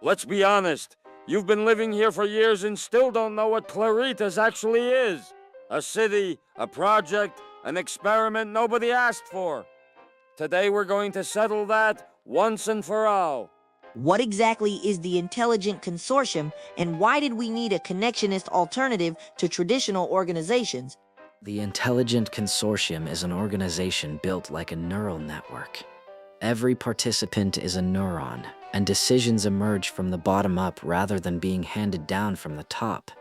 Let's be honest. You've been living here for years and still don't know what Claritas actually is. A city, a project, an experiment nobody asked for. Today we're going to settle that once and for all. What exactly is the Intelligence Consortium, and why did we need a connectionist alternative to traditional organizations? The Intelligence Consortium is an organization built like a neural network. Every participant is a neuron, and decisions emerge from the bottom up rather than being handed down from the top.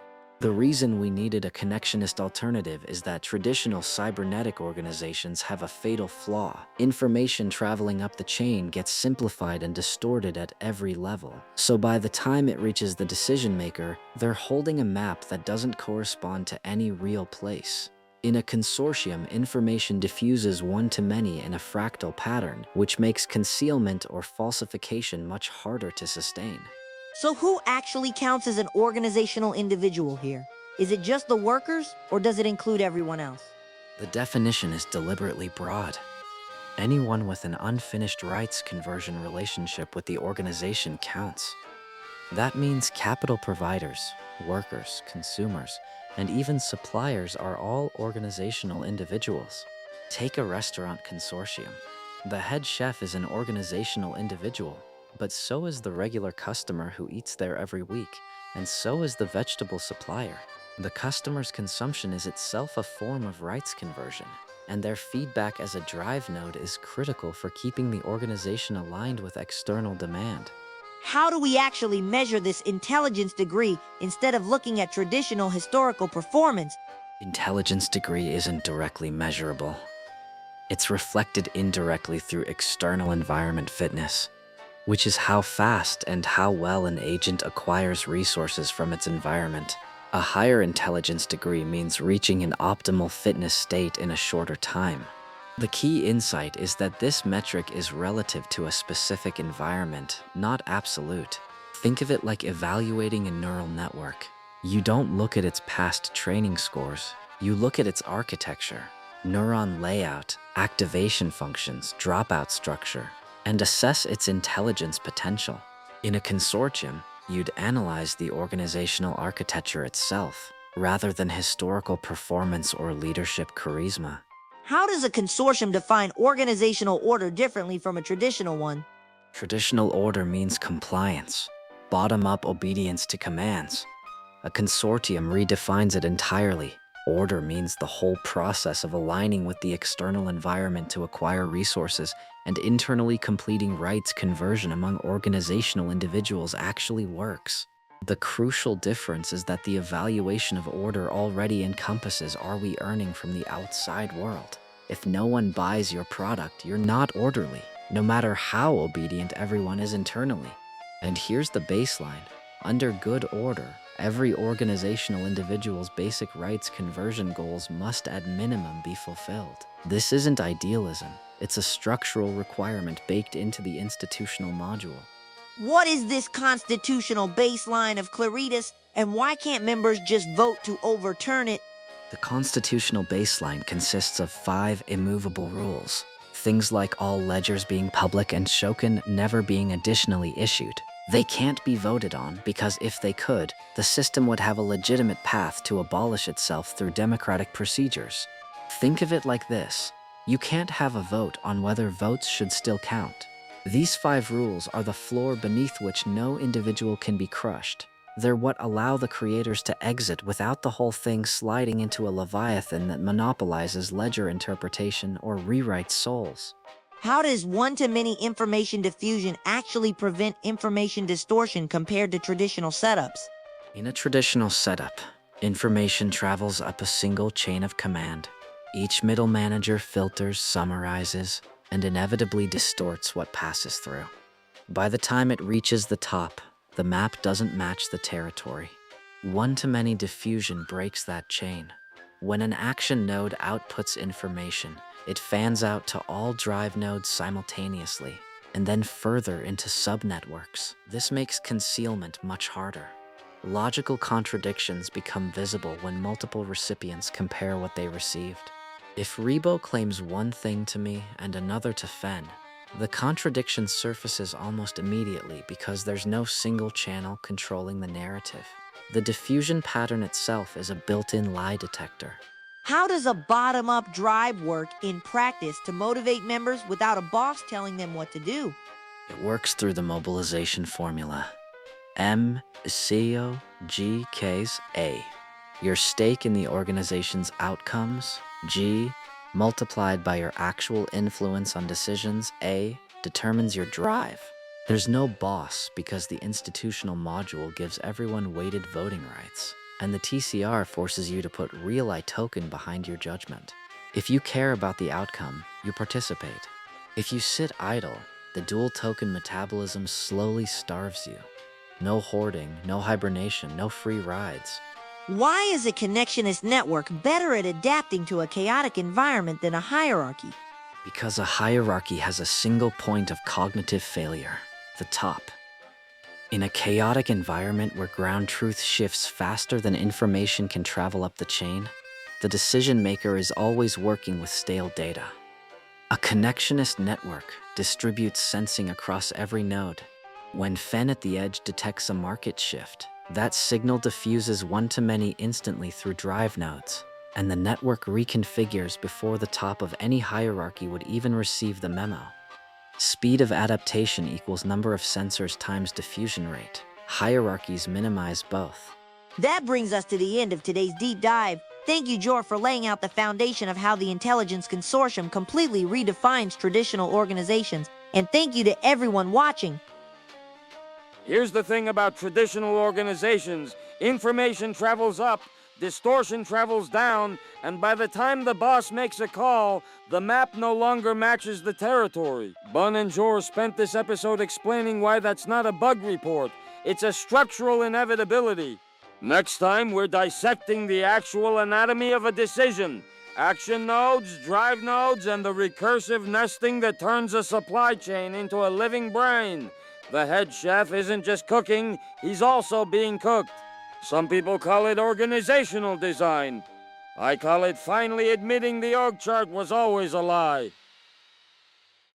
The reason we needed a connectionist alternative is that traditional cybernetic organizations have a fatal flaw. Information traveling up the chain gets simplified and distorted at every level. So by the time it reaches the decision maker, they're holding a map that doesn't correspond to any real place. In a consortium, information diffuses one-to-many in a fractal pattern, which makes concealment or falsification much harder to sustain. So who actually counts as an organizational individual here? Is it just the workers, or does it include everyone else? The definition is deliberately broad. Anyone with an unfinished rights conversion relationship with the organization counts. That means capital providers, workers, consumers, and even suppliers are all organizational individuals. Take a restaurant consortium. The head chef is an organizational individual, but so is the regular customer who eats there every week, and so is the vegetable supplier. The customer's consumption is itself a form of rights conversion, and their feedback as a drive node is critical for keeping the organization aligned with external demand. How do we actually measure this intelligence degree instead of looking at traditional historical performance? Intelligence degree isn't directly measurable. It's reflected indirectly through external environment fitness, which is how fast and how well an agent acquires resources from its environment. A higher intelligence degree means reaching an optimal fitness state in a shorter time. The key insight is that this metric is relative to a specific environment, not absolute. Think of it like evaluating a neural network. You don't look at its past training scores, you look at its architecture, neuron layout, activation functions, dropout structure, and assess its intelligence potential. In a consortium, you'd analyze the organizational architecture itself, rather than historical performance or leadership charisma. How does a consortium define organizational order differently from a traditional one? Traditional order means compliance, bottom-up obedience to commands. A consortium redefines it entirely. Order means the whole process of aligning with the external environment to acquire resources and internally completing rights conversion among organizational individuals actually works. The crucial difference is that the evaluation of order already encompasses are we earning from the outside world. If no one buys your product, you're not orderly, no matter how obedient everyone is internally. And here's the baseline. Under good order, every organizational individual's basic rights conversion goals must at minimum be fulfilled. This isn't idealism, it's a structural requirement baked into the institutional module. What is this constitutional baseline of Claritas, and why can't members just vote to overturn it? The constitutional baseline consists of 5 immovable rules. Things like all ledgers being public and Shokin never being additionally issued. They can't be voted on because if they could, the system would have a legitimate path to abolish itself through democratic procedures. Think of it like this. You can't have a vote on whether votes should still count. These 5 rules are the floor beneath which no individual can be crushed. They're what allow the creators to exit without the whole thing sliding into a leviathan that monopolizes ledger interpretation or rewrites souls. How does one-to-many information diffusion actually prevent information distortion compared to traditional setups? In a traditional setup, information travels up a single chain of command. Each middle manager filters, summarizes, and inevitably distorts what passes through. By the time it reaches the top, the map doesn't match the territory. One-to-many diffusion breaks that chain. When an action node outputs information, it fans out to all drive nodes simultaneously, and then further into subnetworks. This makes concealment much harder. Logical contradictions become visible when multiple recipients compare what they received. If Rebo claims one thing to me and another to Fen, The contradiction surfaces almost immediately because there's no single channel controlling the narrative. The diffusion pattern itself is a built-in lie detector. How does a bottom-up drive work in practice to motivate members without a boss telling them what to do? It works through the mobilization formula. M, CO, G, Ks, A. Your stake in the organization's outcomes, G, multiplied by your actual influence on decisions, A, determines your drive. There's no boss because the institutional module gives everyone weighted voting rights, and the TCR forces you to put real I token behind your judgment. If you care about the outcome, you participate. If you sit idle, the dual token metabolism slowly starves you. No hoarding, no hibernation, no free rides. Why is a connectionist network better at adapting to a chaotic environment than a hierarchy? Because a hierarchy has a single point of cognitive failure, the top. In a chaotic environment where ground truth shifts faster than information can travel up the chain, the decision maker is always working with stale data. A connectionist network distributes sensing across every node. When Fen at the edge detects a market shift, that signal diffuses one-to-many instantly through drive nodes, and the network reconfigures before the top of any hierarchy would even receive the memo. Speed of adaptation equals number of sensors times diffusion rate. Hierarchies minimize both. That brings us to the end of today's deep dive. Thank you, Jor, for laying out the foundation of how the Intelligence Consortium completely redefines traditional organizations. And thank you to everyone watching. Here's the thing about traditional organizations. Information travels up, distortion travels down, and by the time the boss makes a call, the map no longer matches the territory. Bun and Jor spent this episode explaining why that's not a bug report. It's a structural inevitability. Next time, we're dissecting the actual anatomy of a decision. Action nodes, drive nodes, and the recursive nesting that turns a supply chain into a living brain. The head chef isn't just cooking, he's also being cooked. Some people call it organizational design. I call it finally admitting the org chart was always a lie.